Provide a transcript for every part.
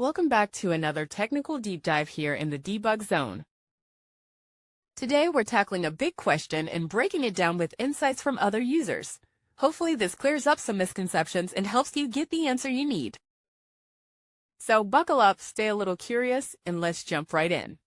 Welcome back to another technical deep dive here in the debug zone. Today we're tackling a big question and breaking it down with insights from other users. Hopefully this clears up some misconceptions and helps you get the answer you need. So buckle up, stay a little curious, and let's jump right in.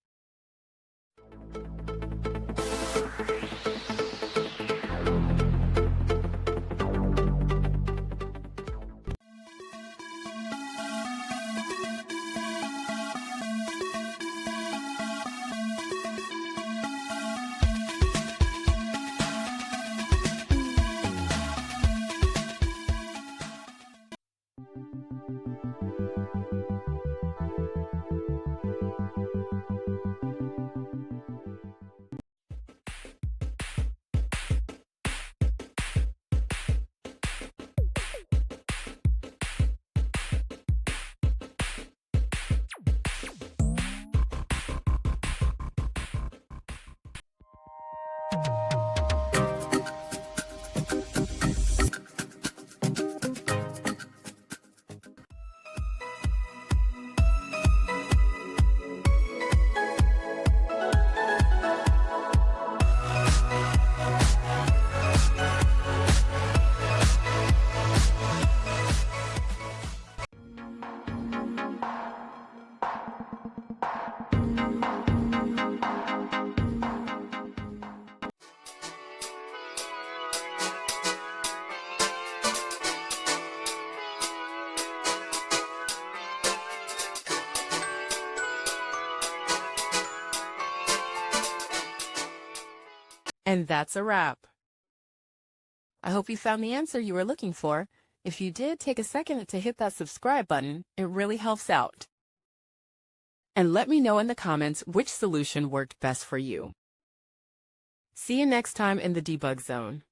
And that's a wrap. I hope you found the answer you were looking for. If you did, take a second to hit that subscribe button. It really helps out. And let me know in the comments which solution worked best for you. See you next time in the debug zone.